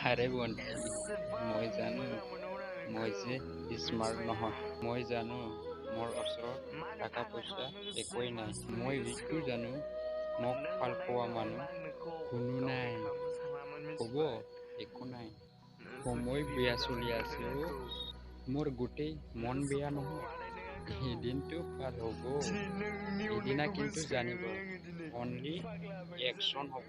আৰে বন্ধু মই জানো মই যে স্মাৰ্ট নহয় মই জানো মোৰ ওচৰত টকা পইচা একোৱেই নাই মই এইটো জানো মোক ভাল পোৱা মানুহ কোনো নাই হ'ব একো নাই সময় বেয়া চলি আছে মোৰ গোটেই মন বেয়া নহয় এদিনটো পাৰ হ'ব এদিনা কিন্তু জানিব অনলি একশন হ'ব